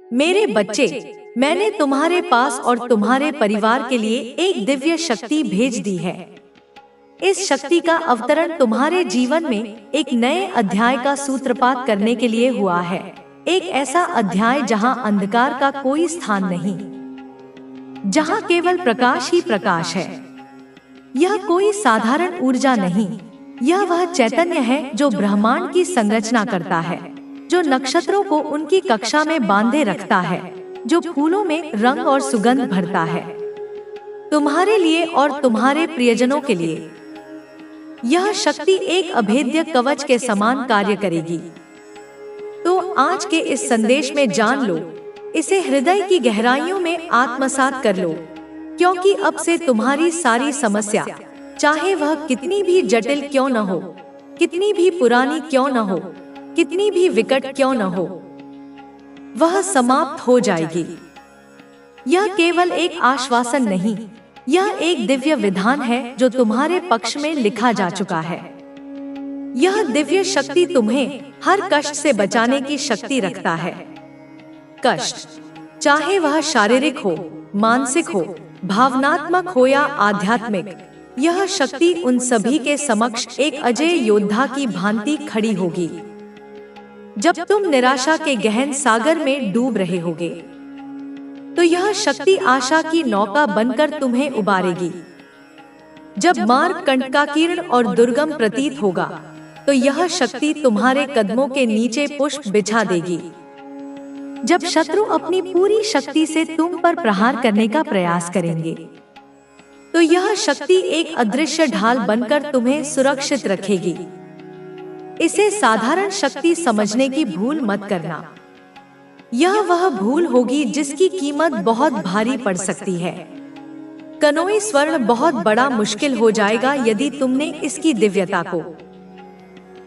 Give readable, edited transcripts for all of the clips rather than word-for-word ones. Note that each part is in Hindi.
मेरे बच्चे, मैंने तुम्हारे पास और तुम्हारे परिवार के लिए एक दिव्य शक्ति भेज दी है। इस शक्ति का अवतरण तुम्हारे जीवन में एक नए अध्याय का सूत्रपात करने के लिए हुआ है। एक ऐसा अध्याय जहां अंधकार का कोई स्थान नहीं, जहां केवल प्रकाश ही प्रकाश है। यह कोई साधारण ऊर्जा नहीं, यह वह चैतन्य है जो ब्रह्मांड की संरचना करता है, जो नक्षत्रों को उनकी कक्षा में बांधे रखता है, जो फूलों में रंग और सुगंध भरता है। तुम्हारे लिए और तुम्हारे प्रियजनों के लिए यह शक्ति एक अभेद्य कवच के समान कार्य करेगी। तो आज के इस संदेश में जान लो, इसे हृदय की गहराइयों में आत्मसात कर लो, क्योंकि अब से तुम्हारी सारी समस्या, चाहे वह कितनी भी जटिल क्यों न हो, कितनी भी पुरानी क्यों न हो, कितनी भी विकट क्यों न हो, वह समाप्त हो जाएगी। यह केवल एक आश्वासन नहीं, यह एक दिव्य विधान है जो तुम्हारे पक्ष में लिखा जा चुका है। यह दिव्य शक्ति तुम्हें हर कष्ट से बचाने की शक्ति रखता है। कष्ट, चाहे वह शारीरिक हो, मानसिक हो, भावनात्मक हो या आध्यात्मिक, यह शक्ति उन सभी के समक्ष एक अजय योद्धा की भांति खड़ी होगी। जब तुम निराशा के गहन सागर में डूब रहे होगे, तो यह शक्ति आशा की नौका बनकर तुम्हें उबारेगी। जब मार्ग कंटकाकीर्ण और दुर्गम प्रतीत होगा, तो यह शक्ति तुम्हारे कदमों के नीचे पुष्प बिछा देगी। जब शत्रु अपनी पूरी शक्ति से तुम पर प्रहार करने का प्रयास करेंगे, तो यह शक्ति एक अदृश्य ढाल बनकर तुम्हें सुरक्षित रखेगी। इसे साधारण शक्ति समझने की भूल मत करना। यह वह भूल होगी जिसकी कीमत बहुत भारी पड़ सकती है। कनोई स्वर्ण बहुत बड़ा मुश्किल हो जाएगा यदि तुमने इसकी दिव्यता को,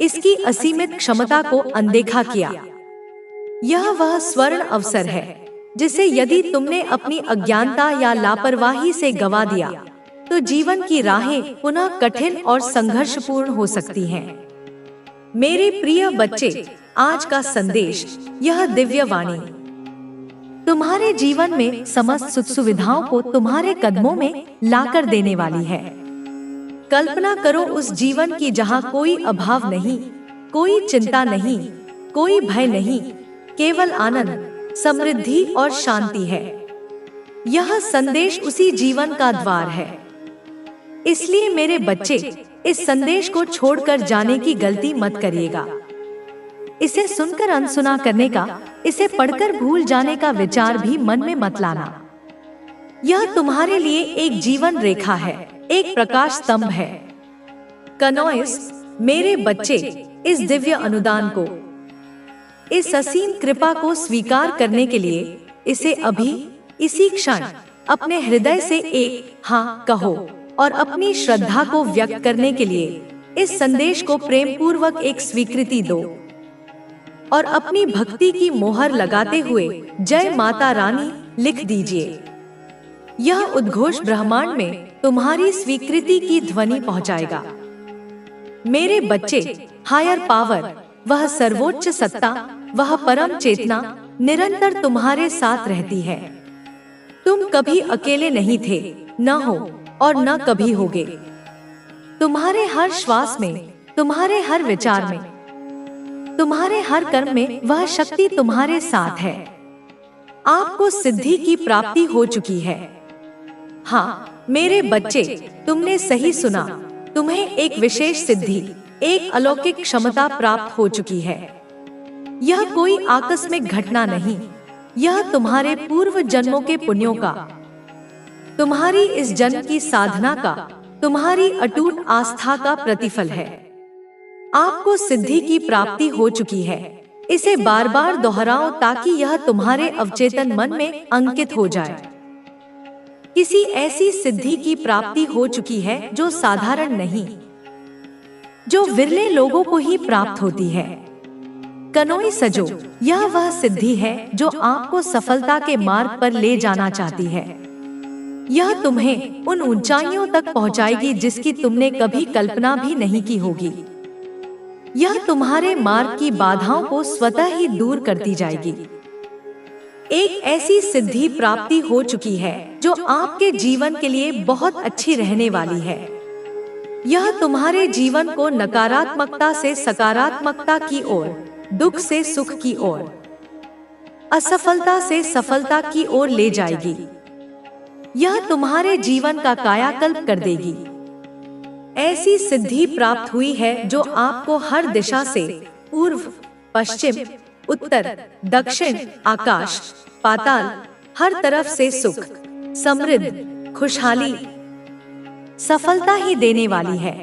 इसकी असीमित क्षमता को अनदेखा किया। यह वह स्वर्ण अवसर है जिसे यदि तुमने अपनी अज्ञानता या लापरवाही से गवा दिया, तो जीवन की राहें पुनः कठिन और संघर्षपूर्ण हो सकती हैं। मेरे प्रिय बच्चे, आज का संदेश, यह दिव्य वाणी तुम्हारे जीवन में समस्त सुख सुविधाओं को तुम्हारे कदमों में लाकर देने वाली है। कल्पना करो उस जीवन की जहां कोई अभाव नहीं, कोई चिंता नहीं, कोई भय नहीं, केवल आनंद, समृद्धि और शांति है। यह संदेश उसी जीवन का द्वार है। इसलिए मेरे बच्चे, इस संदेश को छोड़कर जाने की गलती मत करिएगा। इसे सुनकर अनसुना करने का, इसे पढ़कर भूल जाने का विचार भी मन में मत लाना। यह तुम्हारे लिए एक जीवन रेखा है, एक प्रकाश स्तंभ है। कनोइस, मेरे बच्चे, इस दिव्य अनुदान को, इस असीम कृपा को स्वीकार करने के लिए इसे अभी, इसी क्षण अपने हृदय से एक हाँ कहो और अपनी श्रद्धा को व्यक्त करने के लिए इस संदेश को प्रेम पूर्वक एक स्वीकृति दो और अपनी भक्ति की मोहर लगाते हुए जय माता रानी लिख दीजिए। यह उद्घोष ब्रह्मांड में तुम्हारी स्वीकृति की ध्वनि पहुंचाएगा। मेरे बच्चे, हायर पावर, वह सर्वोच्च सत्ता, वह परम चेतना निरंतर तुम्हारे साथ रहती है। तुम कभी अकेले नहीं थे, न हो और न कभी होगे। तुम्हारे हर श्वास में, तुम्हारे हर विचार में, तुम्हारे हर कर्म में वह शक्ति तुम्हारे साथ है। आपको सिद्धि की प्राप्ति हो चुकी है। हाँ मेरे बच्चे, तुमने सही सुना, तुम्हें एक विशेष सिद्धि, एक अलौकिक क्षमता प्राप्त हो चुकी है। यह कोई आकस्मिक घटना नहीं, यह तुम्हारे पूर्व जन्मों के पुण्यों का, तुम्हारी इस जन्म की साधना का, तुम्हारी अटूट आस्था का प्रतिफल है। आपको सिद्धि की प्राप्ति हो चुकी है। इसे बार बार दोहराओ ताकि यह तुम्हारे अवचेतन मन में अंकित हो जाए। किसी ऐसी सिद्धि की प्राप्ति हो चुकी है जो साधारण नहीं, जो विरले लोगों को ही प्राप्त होती है। कनोई सजो, यह वह सिद्धि है जो आपको सफलता के मार्ग पर ले जाना चाहती है। यह तुम्हें उन ऊंचाइयों तक पहुंचाएगी जिसकी तुमने कभी कल्पना भी नहीं की होगी। यह तुम्हारे मार्ग की बाधाओं को स्वतः ही दूर करती जाएगी। एक ऐसी सिद्धि प्राप्ति हो चुकी है जो आपके जीवन के लिए बहुत अच्छी रहने वाली है। यह तुम्हारे जीवन को नकारात्मकता से सकारात्मकता की ओर, दुख से सुख की ओर, असफलता से सफलता की ओर ले जाएगी। यह तुम्हारे जीवन का कायाकल्प कर देगी। ऐसी सिद्धि प्राप्त हुई है जो आपको हर दिशा से, पूर्व, पश्चिम, उत्तर, दक्षिण, आकाश, पाताल, हर तरफ से सुख, समृद्धि, खुशहाली, सफलता ही देने वाली है।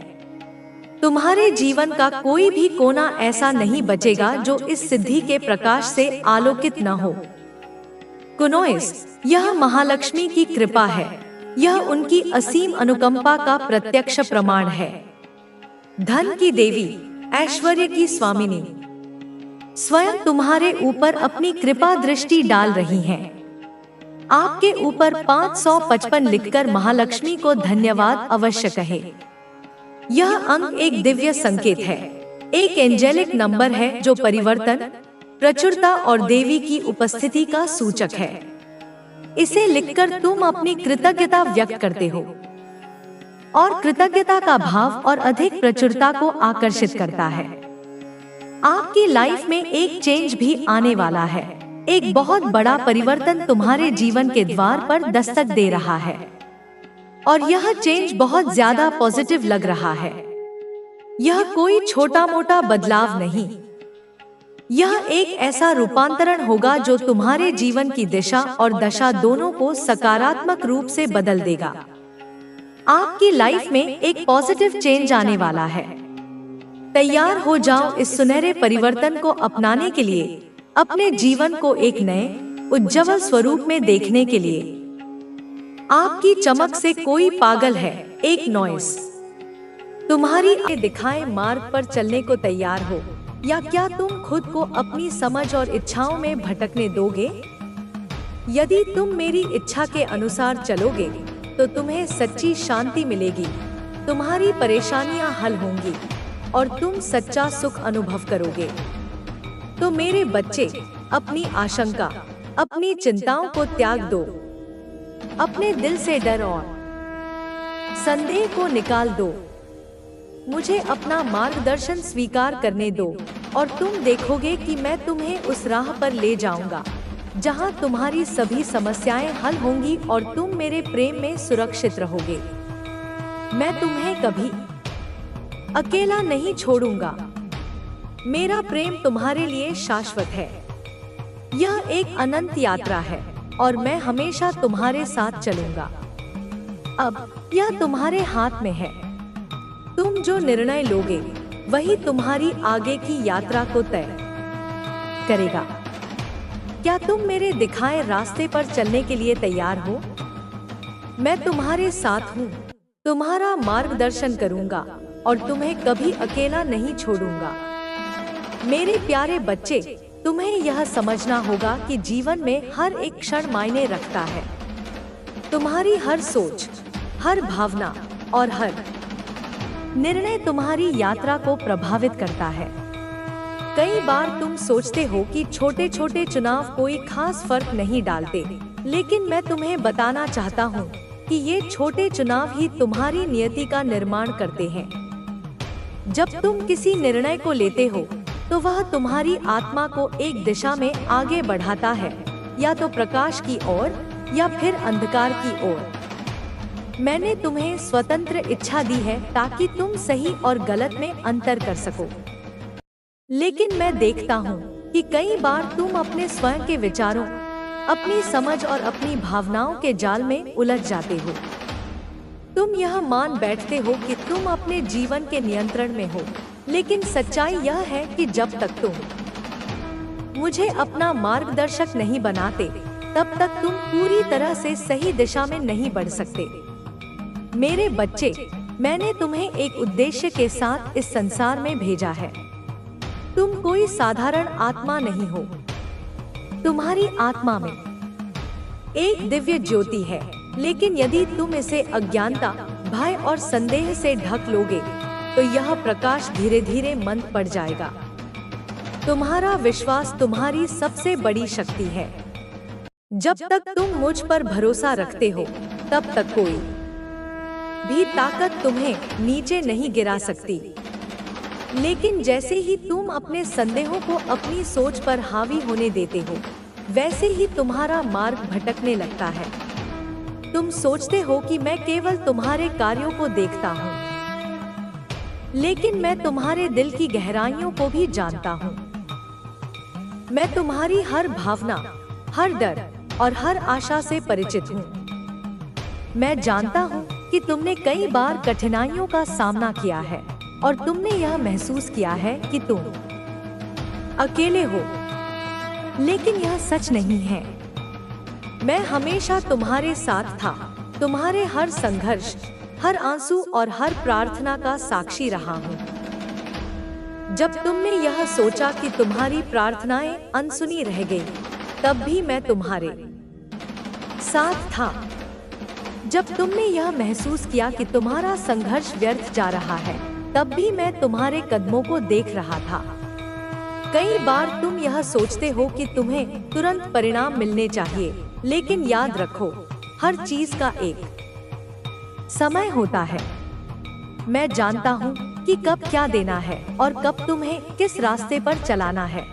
तुम्हारे जीवन का कोई भी कोना ऐसा नहीं बचेगा जो इस सिद्धि के प्रकाश से आलोकित न हो। कुनोइस, यह महालक्ष्मी की कृपा है। यह उनकी असीम अनुकंपा का प्रत्यक्ष प्रमाण है। धन की देवी, ऐश्वर्य की स्वामिनी स्वयं तुम्हारे ऊपर अपनी कृपा दृष्टि डाल रही हैं। आपके ऊपर 555 लिखकर महालक्ष्मी को धन्यवाद अवश्य कहे। यह अंक एक दिव्य संकेत है, एक एंजेलिक नंबर है जो परिवर्तन, प्रचुरता और देवी की उपस्थिति का सूचक है। इसे लिखकर तुम अपनी कृतज्ञता व्यक्त करते हो और कृतज्ञता का भाव और अधिक प्रचुरता को आकर्षित करता है। आपकी लाइफ में एक चेंज भी आने वाला है। एक बहुत बड़ा परिवर्तन तुम्हारे जीवन के द्वार पर दस्तक दे रहा है और यह चेंज बहुत ज्यादा पॉजिटिव लग रहा है। यह कोई छोटा मोटा बदलाव नहीं, यह एक ऐसा रूपांतरण होगा जो तुम्हारे जीवन की दिशा और दशा दोनों को सकारात्मक रूप से बदल देगा। आपकी लाइफ में एक पॉजिटिव चेंज आने वाला है। तैयार हो जाओ इस सुनहरे परिवर्तन को अपनाने के लिए, अपने जीवन को एक नए उज्जवल स्वरूप में देखने के लिए। आपकी चमक से कोई पागल है। एक नॉइस, तुम्हारी दिखाए मार्ग पर चलने को तैयार हो, या क्या तुम खुद को अपनी समझ और इच्छाओं में भटकने दोगे? यदि तुम मेरी इच्छा के अनुसार चलोगे तो तुम्हें सच्ची शांति मिलेगी, तुम्हारी परेशानियां हल होंगी और तुम सच्चा सुख अनुभव करोगे। तो मेरे बच्चे, अपनी आशंका, अपनी चिंताओं को त्याग दो। अपने दिल से डर और संदेह को निकाल दो। मुझे अपना मार्गदर्शन स्वीकार करने दो और तुम देखोगे कि मैं तुम्हें उस राह पर ले जाऊंगा जहां तुम्हारी सभी समस्याएं हल होंगी और तुम मेरे प्रेम में सुरक्षित रहोगे। मैं तुम्हें कभी अकेला नहीं छोड़ूंगा। मेरा प्रेम तुम्हारे लिए शाश्वत है। यह एक अनंत यात्रा है और मैं हमेशा तुम्हारे साथ चलूंगा। अब यह तुम्हारे हाथ में है। तुम जो निर्णय लोगे वही तुम्हारी आगे की यात्रा को तय करेगा। क्या तुम मेरे दिखाए रास्ते पर चलने के लिए तैयार हो? मैं तुम्हारे साथ हूँ, तुम्हारा मार्गदर्शन करूंगा और तुम्हें कभी अकेला नहीं छोड़ूंगा। मेरे प्यारे बच्चे, तुम्हें यह समझना होगा कि जीवन में हर एक क्षण मायने रखता है। तुम्हारी हर सोच, हर भावना और हर निर्णय तुम्हारी यात्रा को प्रभावित करता है। कई बार तुम सोचते हो कि छोटे छोटे चुनाव कोई खास फर्क नहीं डालते, लेकिन मैं तुम्हें बताना चाहता हूँ कि ये छोटे चुनाव ही तुम्हारी नियति का निर्माण करते हैं। जब तुम किसी निर्णय को लेते हो तो वह तुम्हारी आत्मा को एक दिशा में आगे बढ़ाता है, या तो प्रकाश की ओर या फिर अंधकार की ओर। मैंने तुम्हें स्वतंत्र इच्छा दी है ताकि तुम सही और गलत में अंतर कर सको। लेकिन मैं देखता हूँ कि कई बार तुम अपने स्वयं के विचारों, अपनी समझ और अपनी भावनाओं के जाल में उलझ जाते हो। तुम यह मान बैठते हो कि तुम अपने जीवन के नियंत्रण में हो, लेकिन सच्चाई यह है कि जब तक तुम मुझे अपना मार्गदर्शक नहीं बनाते, तब तक तुम पूरी तरह से सही दिशा में नहीं बढ़ सकते। मेरे बच्चे, मैंने तुम्हें एक उद्देश्य के साथ इस संसार में भेजा है। तुम कोई साधारण आत्मा नहीं हो। तुम्हारी आत्मा में एक दिव्य ज्योति है, लेकिन यदि तुम इसे अज्ञानता, भय और संदेह से ढक लोगे तो यह प्रकाश धीरे धीरे मंद पड़ जाएगा। तुम्हारा विश्वास तुम्हारी सबसे बड़ी शक्ति है। जब तक तुम मुझ पर भरोसा रखते हो, तब तक कोई भी ताकत तुम्हें नीचे नहीं गिरा सकती। लेकिन जैसे ही तुम अपने संदेहों को अपनी सोच पर हावी होने देते हो, वैसे ही तुम्हारा मार्ग भटकने लगता है। तुम सोचते हो कि मैं केवल तुम्हारे कार्यों को देखता हूँ, लेकिन मैं तुम्हारे दिल की गहराइयों को भी जानता हूँ। मैं तुम्हारी हर भावना, हर डर और हर आशा से परिचित हूँ। मैं जानता हूँ कि तुमने कई बार कठिनाइयों का सामना किया है और तुमने यह महसूस किया है कि तुम अकेले हो, लेकिन यह सच नहीं है। मैं हमेशा तुम्हारे साथ था, तुम्हारे हर संघर्ष, हर आंसू और हर प्रार्थना का साक्षी रहा हूँ। जब तुमने यह सोचा कि तुम्हारी प्रार्थनाएं अनसुनी रह गई, तब भी मैं तुम्हारे साथ था। जब तुमने यह महसूस किया कि तुम्हारा संघर्ष व्यर्थ जा रहा है, तब भी मैं तुम्हारे कदमों को देख रहा था। कई बार तुम यह सोचते हो कि तुम्हें तुरंत परिणाम मिलने चाहिए, लेकिन याद रखो, हर चीज का एक समय होता है। मैं जानता हूँ कि कब क्या देना है और कब तुम्हें किस रास्ते पर चलाना है।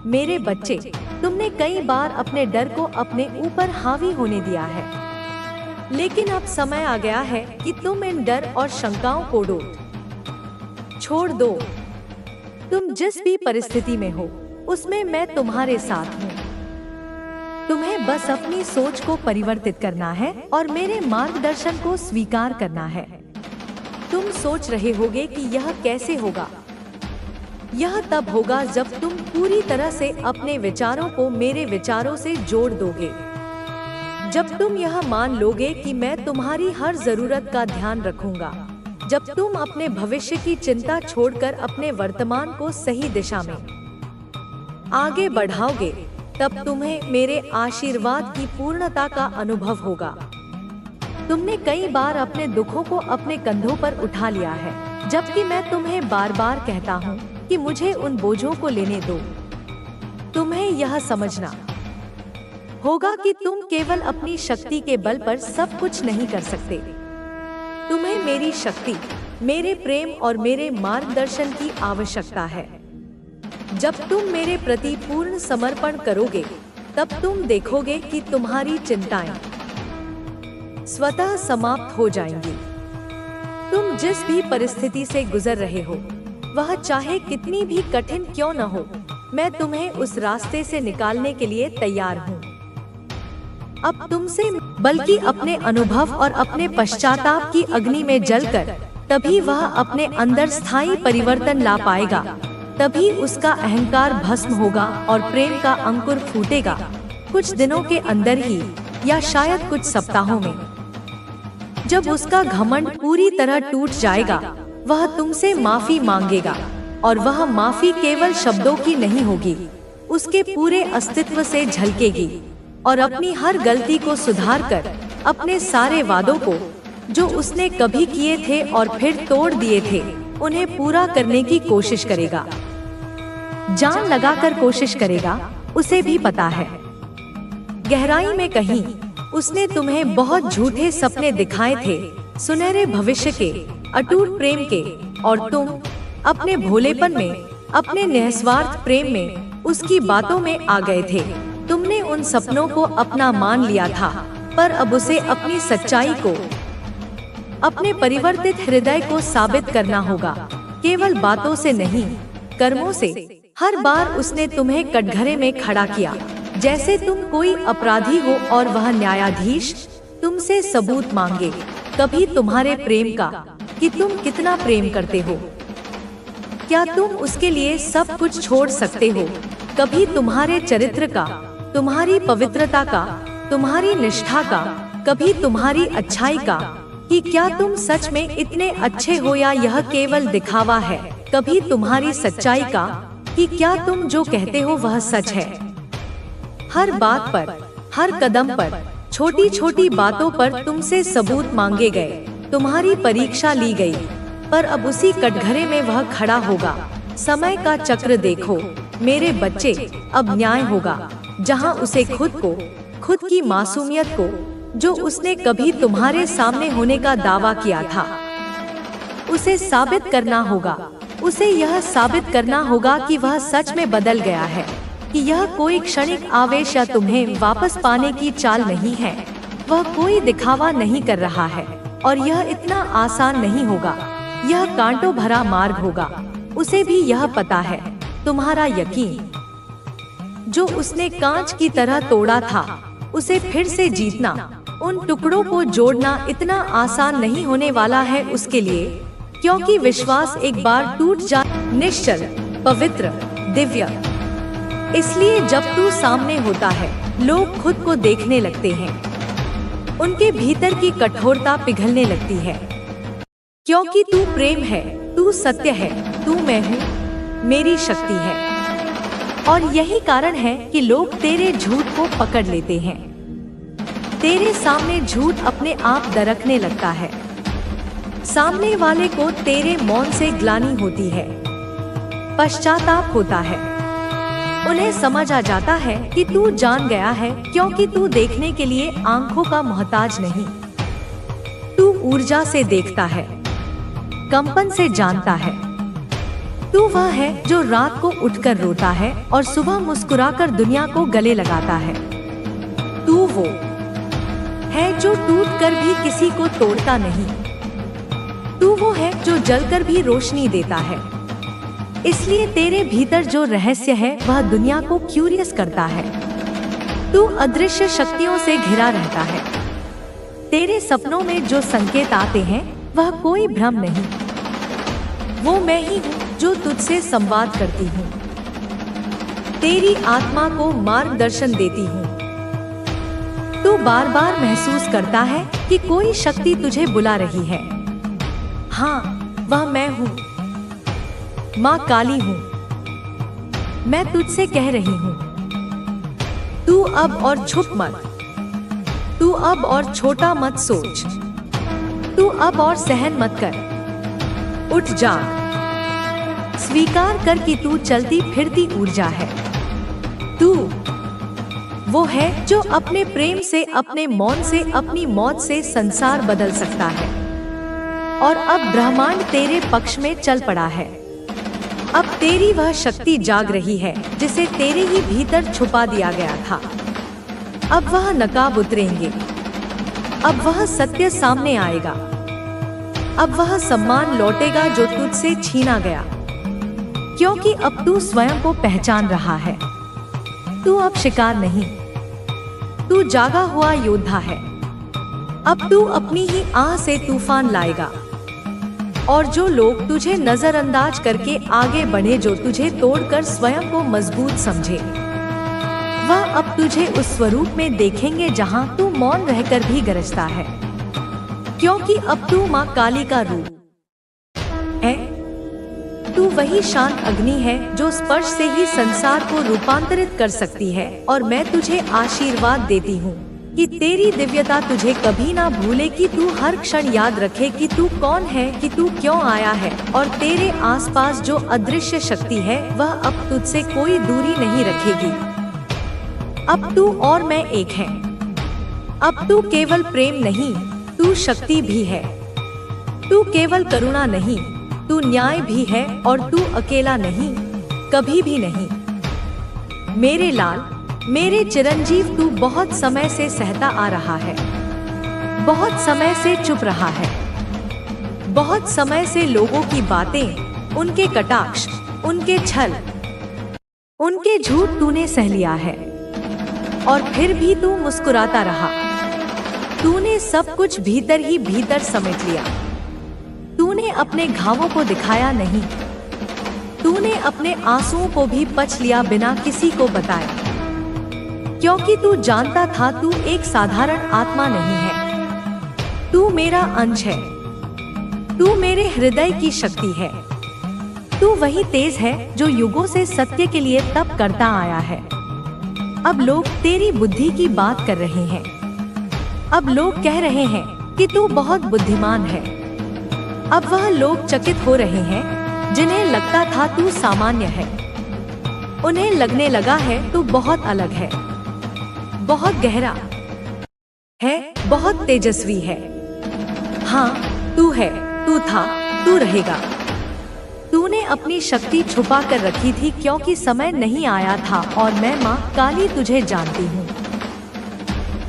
मेरे बच्चे, तुमने कई बार अपने डर को अपने ऊपर हावी होने दिया है, लेकिन अब समय आ गया है कि तुम इन डर और शंकाओं को छोड़ दो। तुम जिस भी परिस्थिति में हो, उसमें मैं तुम्हारे साथ हूँ। तुम्हें बस अपनी सोच को परिवर्तित करना है और मेरे मार्गदर्शन को स्वीकार करना है। तुम सोच रहे होगे कि यह कैसे होगा। यह तब होगा जब तुम पूरी तरह से अपने विचारों को मेरे विचारों से जोड़ दोगे। जब तुम यह मान लोगे कि मैं तुम्हारी हर जरूरत का ध्यान रखूंगा। जब तुम अपने भविष्य की चिंता छोड़कर अपने वर्तमान को सही दिशा में आगे बढ़ाओगे, तब तुम्हें मेरे आशीर्वाद की पूर्णता का अनुभव होगा। तुमने कई बार अपने दुखों को अपने कंधों पर उठा लिया है, जबकि मैं तुम्हें बार बार कहता हूँ कि मुझे उन बोझों को लेने दो। तुम्हें यह समझना होगा कि तुम केवल अपनी शक्ति के बल पर सब कुछ नहीं कर सकते। तुम्हें मेरी शक्ति, मेरे प्रेम और मेरे मार्गदर्शन की आवश्यकता है। जब तुम मेरे प्रति पूर्ण समर्पण करोगे, तब तुम देखोगे कि तुम्हारी चिंताएं स्वतः समाप्त हो जाएंगी। तुम जिस भी परिस्थिति से गुजर रहे हो, वह चाहे कितनी भी कठिन क्यों न हो, मैं तुम्हें उस रास्ते से निकालने के लिए तैयार हूँ। अब तुमसे बल्कि अपने अनुभव और अपने पश्चाताप की अग्नि में जलकर तभी वह अपने अंदर स्थायी परिवर्तन ला पाएगा। तभी उसका अहंकार भस्म होगा और प्रेम का अंकुर फूटेगा। कुछ दिनों के अंदर ही, या शायद कुछ सप्ताहों में, जब उसका घमंड पूरी तरह टूट जाएगा, वह तुमसे माफी मांगेगा। और वह माफी केवल शब्दों की नहीं होगी, उसके पूरे अस्तित्व से झलकेगी। और अपनी हर गलती को सुधार कर अपने सारे वादों को, जो उसने कभी किए थे और फिर तोड़ दिए थे, उन्हें पूरा करने की कोशिश करेगा। जान लगाकर कोशिश करेगा। उसे भी पता है, गहराई में कहीं उसने तुम्हें बहुत झूठे सपने दिखाए थे, सुनहरे भविष्य के, अटूट प्रेम के, और तुम अपने भोलेपन में, अपने निस्वार्थ प्रेम में उसकी बातों में आ गए थे। तुमने उन सपनों को अपना मान लिया था, पर अब उसे अपनी सच्चाई को, अपने परिवर्तित हृदय को साबित करना होगा, केवल बातों से नहीं, कर्मों से। हर बार उसने तुम्हें कटघरे में खड़ा किया, जैसे तुम कोई अपराधी हो और वह न्यायाधीश तुमसे सबूत मांगे, कभी तुम्हारे प्रेम का, कि तुम कितना प्रेम करते हो। क्या तुम उसके लिए सब कुछ छोड़ सकते हो? कभी तुम्हारे चरित्र का, तुम्हारी पवित्रता का, तुम्हारी निष्ठा का, कभी तुम्हारी अच्छाई का, कि क्या तुम सच में इतने अच्छे हो या यह केवल दिखावा है? कभी तुम्हारी सच्चाई का, कि क्या तुम जो कहते हो वह सच है? हर बात पर, हर कदम पर, छोटी छोटी बातों पर तुमसे सबूत मांगे गए, तुम्हारी परीक्षा ली गई, पर अब उसी कटघरे में वह खड़ा होगा। समय का चक्र देखो मेरे बच्चे, अब न्याय होगा। जहां उसे खुद की मासूमियत को, जो उसने कभी तुम्हारे सामने होने का दावा किया था, उसे साबित करना होगा। उसे यह साबित करना होगा कि वह सच में बदल गया है, कि यह कोई क्षणिक आवेश या तुम्हें वापस पाने की चाल नहीं है। वह कोई दिखावा नहीं कर रहा है और यह इतना आसान नहीं होगा। यह कांटों भरा मार्ग होगा। उसे भी यह पता है। तुम्हारा यकीन, जो उसने कांच की तरह तोड़ा था, उसे फिर से जीतना, उन टुकड़ों को जोड़ना इतना आसान नहीं होने वाला है उसके लिए, क्योंकि विश्वास एक बार टूट जा, निश्चल, पवित्र, दिव्य। इसलिए जब तू सामने होता है, लोग खुद को देखने लगते हैं। उनके भीतर की कठोरता पिघलने लगती है, क्योंकि तू प्रेम है, तू सत्य है, तू मैं हूँ, मेरी शक्ति है। और यही कारण है कि लोग तेरे झूठ को पकड़ लेते हैं। तेरे सामने झूठ अपने आप दरकने लगता है। सामने वाले को तेरे मौन से ग्लानि होती है, पश्चाताप होता है। उन्हें समझ आ जाता है कि तू जान गया है, क्योंकि तू देखने के लिए आंखों का मोहताज नहीं। तू ऊर्जा से देखता है, कंपन से जानता है। तू वह है जो रात को उठकर रोता है और सुबह मुस्कुराकर दुनिया को गले लगाता है। तू वो है जो टूटकर भी किसी को तोड़ता नहीं। तू वो है जो जलकर भी रोशनी देता है। इसलिए तेरे भीतर जो रहस्य है वह दुनिया को क्यूरियस करता है। तू अदृश्य शक्तियों से घिरा रहता है। तेरे सपनों में जो संकेत आते हैं वह कोई भ्रम नहीं। वो मैं ही हूँ जो तुझसे संवाद करती हूँ, तेरी आत्मा को मार्गदर्शन देती हूँ। तू बार बार महसूस करता है कि कोई शक्ति तुझे बुला रही है। हाँ, वह मैं हूँ, माँ काली हूँ। मैं तुझसे कह रही हूँ, तू अब और छुप मत, तू अब और छोटा मत सोच, तू अब और सहन मत कर। उठ जा, स्वीकार कर कि तू चलती फिरती ऊर्जा है। तू वो है जो अपने प्रेम से, अपने मौन से, अपनी मौत से संसार बदल सकता है। और अब ब्रह्मांड तेरे पक्ष में चल पड़ा है। अब तेरी वह शक्ति जाग रही है जिसे तेरे ही भीतर छुपा दिया गया था। अब वह नकाब उतरेंगे। अब वह सत्य सामने आएगा। अब वह सम्मान लौटेगा जो तुझसे छीना गया, क्योंकि अब तू स्वयं को पहचान रहा है। तू अब शिकार नहीं, तू जागा हुआ योद्धा है। अब तू अपनी ही आह से तूफान लाएगा। और जो लोग तुझे नजरअंदाज करके आगे बढ़े, जो तुझे तोड़कर स्वयं को मजबूत समझे, वह अब तुझे उस स्वरूप में देखेंगे जहां तू मौन रहकर भी गरजता है, क्योंकि अब तू माँ काली का रूप है। तू वही शांत अग्नि है जो स्पर्श से ही संसार को रूपांतरित कर सकती है। और मैं तुझे आशीर्वाद देती हूँ कि तेरी दिव्यता तुझे कभी ना भूले, कि तू हर क्षण याद रखे कि तू कौन है, कि तू क्यों आया है। और तेरे आसपास जो अदृश्य शक्ति है वह अब तुझसे कोई दूरी नहीं रखेगी। अब तू और मैं एक हैं। अब तू केवल प्रेम नहीं, तू शक्ति भी है। तू केवल करुणा नहीं, तू न्याय भी है। और तू अकेला नहीं, कभी भी नहीं। मेरे लाल, मेरे चिरंजीव, तू बहुत समय से सहता आ रहा है, बहुत समय से चुप रहा है, बहुत समय से लोगों की बातें, उनके कटाक्ष, उनके छल, उनके झूठ तूने सह लिया है। और फिर भी तू मुस्कुराता रहा। तूने सब कुछ भीतर ही भीतर समेट लिया। तूने अपने घावों को दिखाया नहीं। तूने अपने आंसुओं को भी पच लिया बिना किसी को बताए, क्योंकि तू जानता था तू एक साधारण आत्मा नहीं है। तू मेरा अंश है। तू मेरे हृदय की शक्ति है। तू वही तेज है जो युगों से सत्य के लिए तप करता आया है। अब लोग तेरी बुद्धि की बात कर रहे हैं। अब लोग कह रहे हैं कि तू बहुत बुद्धिमान है। अब वह लोग चकित हो रहे हैं जिन्हें लगता था तू सामान्य है। उन्हें लगने लगा है तू बहुत अलग है। बहुत गहरा है, बहुत तेजस्वी है। हाँ, तू है, तू था, तू रहेगा। तूने अपनी शक्ति छुपा कर रखी थी क्योंकि समय नहीं आया था और मैं माँ काली तुझे जानती हूँ।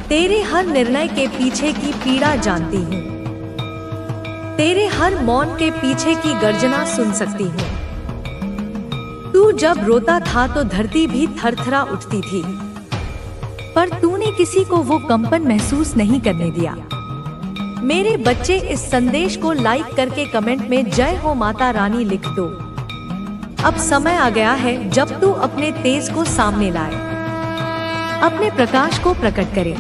तेरे हर निर्णय के पीछे की पीड़ा जानती हूँ। तेरे हर मौन के पीछे की गर्जना सुन सकती हूँ। तू जब रोता था तो धरती भी थरथरा उठती थी, पर तूने किसी को वो कंपन महसूस नहीं करने दिया। मेरे बच्चे, इस संदेश को लाइक करके कमेंट में जय हो माता रानी लिख दो। अब समय आ गया है जब तू अपने तेज को सामने लाए, अपने प्रकाश को प्रकट करे।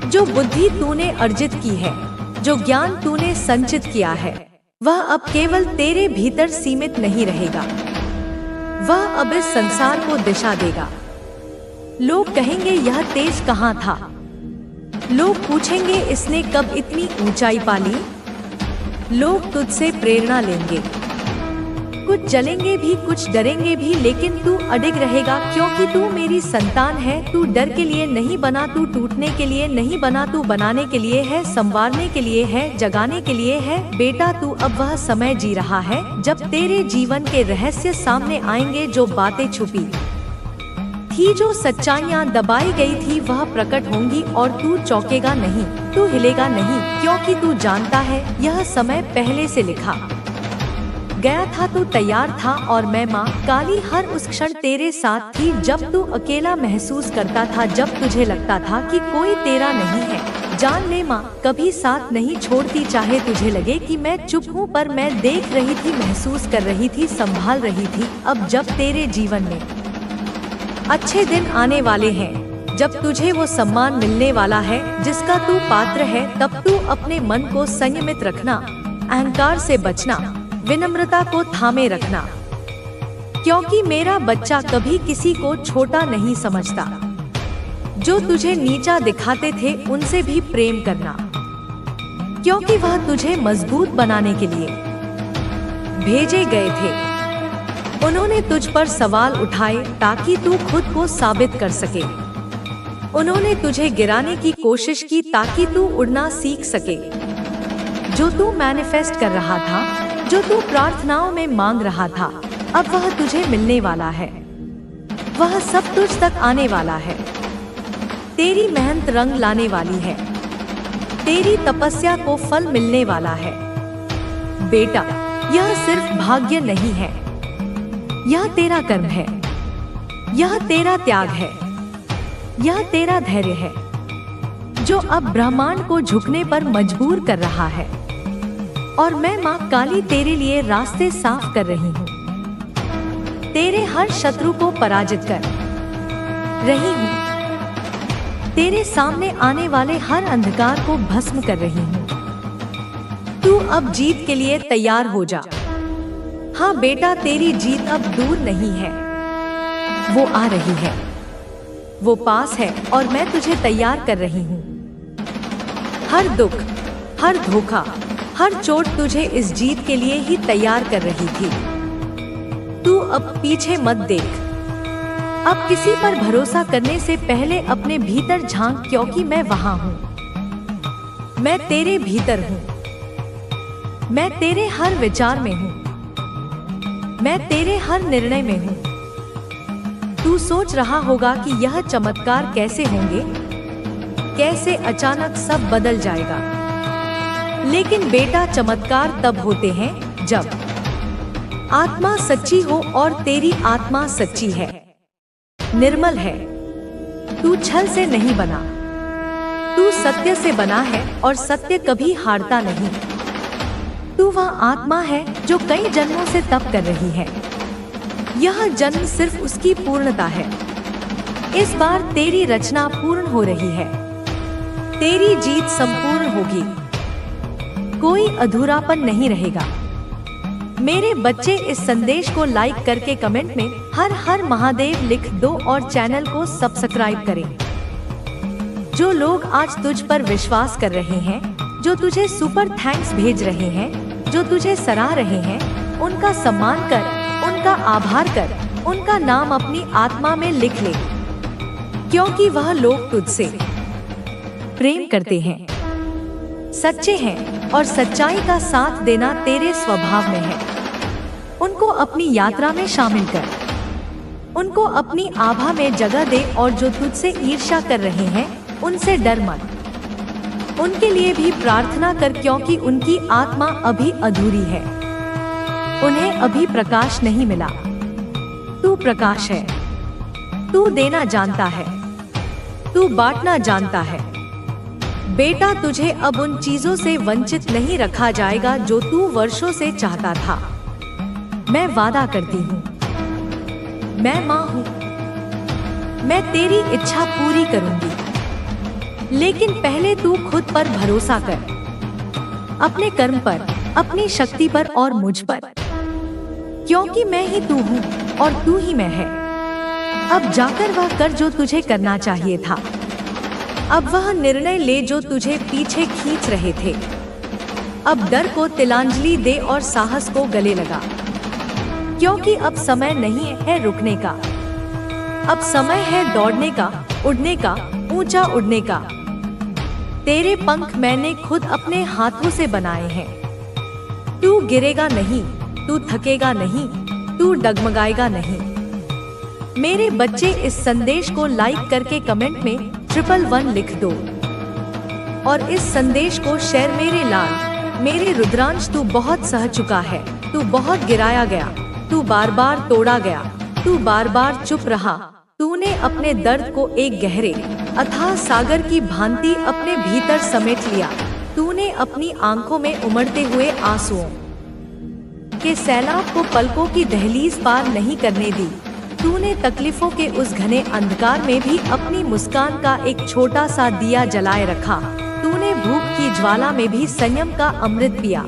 जो बुद्धि तूने अर्जित की है, जो ज्ञान तूने संचित किया है, वह अब केवल तेरे भीतर सीमित नहीं रहेगा। वह अब इस संसार को दिशा देगा। लोग कहेंगे यह तेज कहाँ था। लोग पूछेंगे इसने कब इतनी ऊंचाई पाली। लोग तुझसे प्रेरणा लेंगे, कुछ जलेंगे भी, कुछ डरेंगे भी, लेकिन तू अडिग रहेगा क्योंकि तू मेरी संतान है। तू डर के लिए नहीं बना, तू टूटने के लिए नहीं बना, तू बनाने के लिए है, संवारने के लिए है, जगाने के लिए है। बेटा, तू अब वह समय जी रहा है जब तेरे जीवन के रहस्य सामने आएंगे। जो बातें छुपी थी, जो सच्चाइयाँ दबाई गई थी, वह प्रकट होंगी और तू चौंकेगा नहीं, तू हिलेगा नहीं, क्योंकि तू जानता है यह समय पहले से लिखा गया था। तू तैयार था और मैं माँ काली हर उस क्षण तेरे साथ थी जब तू अकेला महसूस करता था, जब तुझे लगता था कि कोई तेरा नहीं है। जान ले माँ कभी साथ नहीं छोड़ती, चाहे तुझे लगे कि मैं चुप हूँ, पर मैं देख रही थी, महसूस कर रही थी, संभाल रही थी। अब जब तेरे जीवन में अच्छे दिन आने वाले हैं, जब तुझे वो सम्मान मिलने वाला है जिसका तू पात्र है, तब तू अपने मन को संयमित रखना, अहंकार से बचना, विनम्रता को थामे रखना, क्योंकि मेरा बच्चा कभी किसी को छोटा नहीं समझता। जो तुझे नीचा दिखाते थे उनसे भी प्रेम करना, क्योंकि वह तुझे मजबूत बनाने के लिए भेजे गए थे। उन्होंने तुझ पर सवाल उठाए ताकि तू खुद को साबित कर सके। उन्होंने तुझे गिराने की कोशिश की ताकि तू उड़ना सीख सके। जो तू मैनिफेस्ट कर रहा था, जो तू प्रार्थनाओं में मांग रहा था, अब वह तुझे मिलने वाला है। वह सब तुझ तक आने वाला है। तेरी मेहनत रंग लाने वाली है। तेरी तपस्या को फल मिलने वाला है। बेटा, यह सिर्फ भाग्य नहीं है, यह तेरा कर्म है, यह तेरा त्याग है, यह तेरा धैर्य है, जो अब ब्रह्मांड को झुकने पर मजबूर कर रहा है। और मैं माँ काली तेरे लिए रास्ते साफ कर रही हूँ। तेरे हर शत्रु को पराजित कर रही हूँ। तेरे सामने आने वाले हर अंधकार को भस्म कर रही हूँ। तू अब जीत के लिए तैयार हो जा। हाँ बेटा, तेरी जीत अब दूर नहीं है, वो आ रही है, वो पास है और मैं तुझे तैयार कर रही हूँ। हर दुख, हर धोखा, हर चोट तुझे इस जीत के लिए ही तैयार कर रही थी। तू अब पीछे मत देख। अब किसी पर भरोसा करने से पहले अपने भीतर झांक, क्योंकि मैं वहां हूँ। मैं तेरे भीतर हूँ। मैं तेरे हर विचार में हूँ। मैं तेरे हर निर्णय में हूँ। तू सोच रहा होगा कि यह चमत्कार कैसे होंगे, कैसे अचानक सब बदल जाएगा। लेकिन बेटा, चमत्कार तब होते हैं जब आत्मा सच्ची हो, और तेरी आत्मा सच्ची है, निर्मल है। तू छल से नहीं बना, तू सत्य से बना है, और सत्य कभी हारता नहीं। तू वह आत्मा है जो कई जन्मों से तप कर रही है। यह जन्म सिर्फ उसकी पूर्णता है। इस बार तेरी रचना पूर्ण हो रही है। तेरी जीत संपूर्ण होगी। कोई अधूरापन नहीं रहेगा। मेरे बच्चे, इस संदेश को लाइक करके कमेंट में हर हर महादेव लिख दो और चैनल को सब्सक्राइब करें। जो लोग आज तुझ पर विश्वास कर रहे हैं, जो तुझे सुपर थैंक्स भेज रहे हैं, जो तुझे सराह रहे हैं, उनका सम्मान कर, उनका आभार कर, उनका नाम अपनी आत्मा में लिख ले। क्योंकि वह लोग तुझसे प्रेम करते हैं, सच्चे हैं और सच्चाई का साथ देना तेरे स्वभाव में है। उनको अपनी यात्रा में शामिल कर, उनको अपनी आभा में जगह दे और जो तुझसे ईर्ष्या कर रहे हैं उनसे डर मत। उनके लिए भी प्रार्थना कर क्योंकि उनकी आत्मा अभी अधूरी है, उन्हें अभी प्रकाश नहीं मिला। तू प्रकाश है, तू देना जानता है, तू बांटना जानता है। बेटा, तुझे अब उन चीजों से वंचित नहीं रखा जाएगा जो तू वर्षों से चाहता था। मैं वादा करती हूँ, मैं माँ हूँ, मैं तेरी इच्छा पूरी करूंगी। लेकिन पहले तू खुद पर भरोसा कर, अपने कर्म पर, अपनी शक्ति पर और मुझ पर, क्योंकि मैं ही तू हूँ और तू ही मैं है। अब जाकर वह कर जो तुझे करना चाहिए था। अब वह निर्णय ले जो तुझे पीछे खींच रहे थे। अब डर को तिलांजलि दे और साहस को गले लगा, क्योंकि अब समय नहीं है रुकने का। अब समय है दौड़ने का, उड़ने का, ऊंचा उड़ने का। तेरे पंख मैंने खुद अपने हाथों से बनाए हैं। तू गिरेगा नहीं, तू थकेगा नहीं, तू डगमगाएगा नहीं। मेरे बच्चे, इस संदेश को लाइक करके कमेंट में 111 लिख दो और इस संदेश को शेयर। मेरे लाल, मेरे रुद्रांश, तू बहुत सह चुका है, तू बहुत गिराया गया, तू बार बार तोड़ा गया, तू बार बार चुप रहा। तूने अपने दर्द को एक गहरे अथाह सागर की भांति अपने भीतर समेट लिया। तूने अपनी आंखों में उमड़ते हुए आंसुओं के सैलाब को पलकों की दहलीज पार नहीं करने दी। तूने तकलीफों के उस घने अंधकार में भी अपनी मुस्कान का एक छोटा सा दिया जलाए रखा। तूने भूख की ज्वाला में भी संयम का अमृत पिया।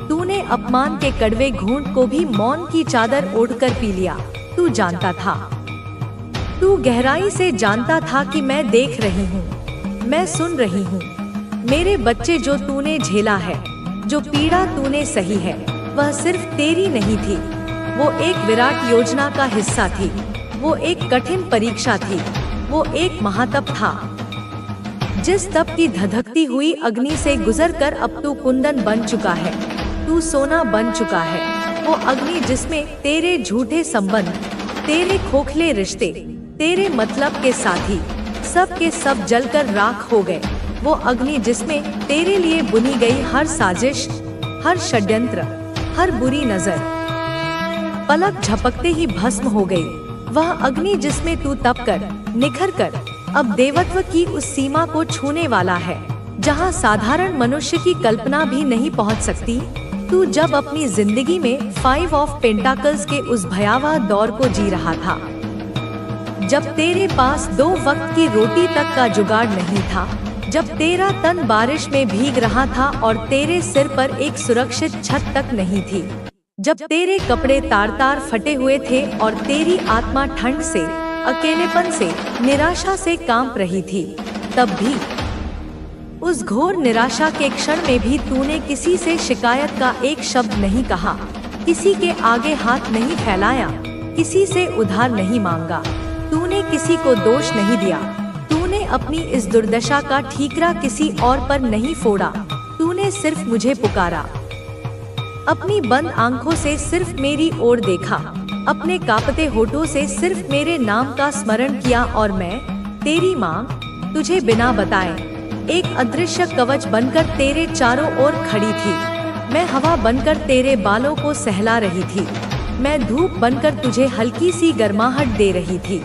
तूने अपमान के कड़वे घूंट को भी मौन की चादर ओढ़कर पी लिया। तू जानता था, तू गहराई से जानता था कि मैं देख रही हूँ, मैं सुन रही हूँ। मेरे बच्चे, जो तूने झेला है, जो पीड़ा तूने सही है, वह सिर्फ तेरी नहीं थी। वो एक विराट योजना का हिस्सा थी, वो एक कठिन परीक्षा थी, वो एक महातप था। जिस तप की धधकती हुई अग्नि से गुजरकर अब तू कुंदन बन चुका है, तू सोना बन चुका है। वो अग्नि जिसमें तेरे झूठे संबंध, तेरे खोखले रिश्ते, तेरे मतलब के साथी सब के सब जलकर राख हो गए। वो अग्नि जिसमें तेरे लिए बुनी गई हर साजिश, हर षड्यंत्र, हर बुरी नजर पलक झपकते ही भस्म हो गई। वह अग्नि जिसमें तू तप कर, निखर कर अब देवत्व की उस सीमा को छूने वाला है जहां साधारण मनुष्य की कल्पना भी नहीं पहुंच सकती। तू जब अपनी जिंदगी में 5 ऑफ पेंटाकल्स के उस भयावह दौर को जी रहा था, जब तेरे पास 2 वक्त की रोटी तक का जुगाड़ नहीं था, जब तेरा तन बारिश में भीग रहा था और तेरे सिर पर एक सुरक्षित छत तक नहीं थी, जब तेरे कपड़े तार तार फटे हुए थे और तेरी आत्मा ठंड से, अकेलेपन से, निराशा से कांप रही थी, तब भी उस घोर निराशा के क्षण में भी तूने किसी से शिकायत का एक शब्द नहीं कहा, किसी के आगे हाथ नहीं फैलाया, किसी से उधार नहीं मांगा, तूने किसी को दोष नहीं दिया, तूने अपनी इस दुर्दशा का ठीकरा किसी और पर नहीं फोड़ा। तूने सिर्फ मुझे पुकारा, अपनी बंद आंखों से सिर्फ मेरी ओर देखा, अपने कांपते होठों से सिर्फ मेरे नाम का स्मरण किया और मैं, तेरी माँ, तुझे बिना बताए एक अदृश्य कवच बनकर तेरे चारों ओर खड़ी थी। मैं हवा बनकर तेरे बालों को सहला रही थी, मैं धूप बनकर तुझे हल्की सी गर्माहट दे रही थी,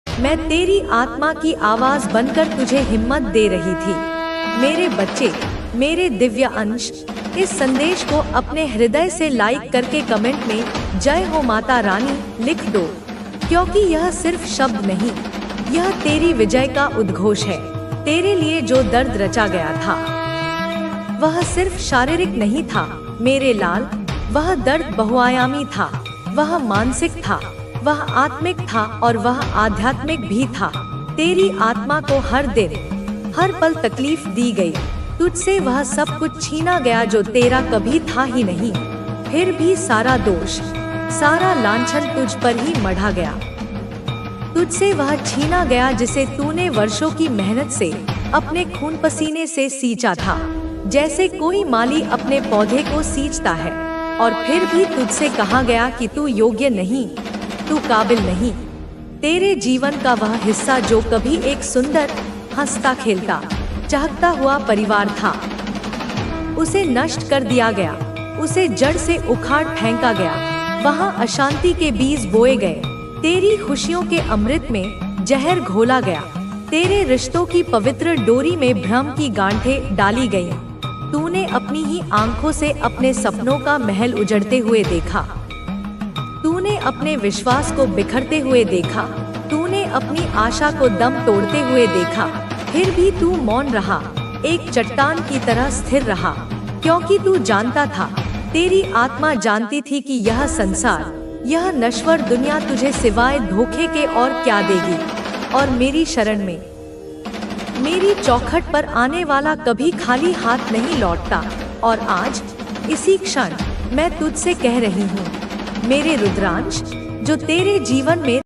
मैं तेरी आत्मा की आवाज बनकर तुझे हिम्मत दे रही थी। मेरे बच्चे, मेरे दिव्य अंश, इस संदेश को अपने हृदय से लाइक करके कमेंट में जय हो माता रानी लिख दो, क्योंकि यह सिर्फ शब्द नहीं, यह तेरी विजय का उद्घोष है। तेरे लिए जो दर्द रचा गया था वह सिर्फ शारीरिक नहीं था मेरे लाल, वह दर्द बहुआयामी था, वह मानसिक था, वह आत्मिक था और वह आध्यात्मिक भी था। तेरी आत्मा को हर दिन, हर पल तकलीफ दी गई, तुझसे वह सब कुछ छीना गया जो तेरा कभी था ही नहीं। फिर भी सारा दोष, सारा लांछन तुझ पर ही मढ़ा गया। तुझसे वह छीना गया जिसे तूने वर्षों की मेहनत से अपने खून पसीने से सींचा था। जैसे कोई माली अपने पौधे को सींचता है और फिर भी तुझसे कहा गया कि तू योग्य नहीं, तू काबिल नहीं। तेरे जीवन का वह हिस्सा जो कभी एक सुंदर, हंसता खेलता, चहकता हुआ परिवार था, उसे नष्ट कर दिया गया, उसे जड़ से उखाड़ फेंका गया। वहाँ अशांति के बीज बोए गए, तेरी खुशियों के अमृत में जहर घोला गया। तेरे रिश्तों की पवित्र डोरी में भ्रम की गांठें डाली गईं। तूने अपनी ही आंखों से अपने सपनों का महल उजड़ते हुए देखा। तूने अपने विश्वास को बिखरते हुए देखा। तूने अपनी आशा को दम तोड़ते हुए देखा। फिर भी तू मौन रहा, एक चट्टान की तरह स्थिर रहा, क्योंकि तू जानता था, तेरी आत्मा जानती थी कि यह संसार, यह नश्वर दुनिया तुझे सिवाय धोखे के और क्या देगी। और मेरी शरण में, मेरी चौखट पर आने वाला कभी खाली हाथ नहीं लौटता। और आज इसी क्षण मैं तुझसे कह रही हूँ, मेरे रुद्रांश, जो तेरे जीवन में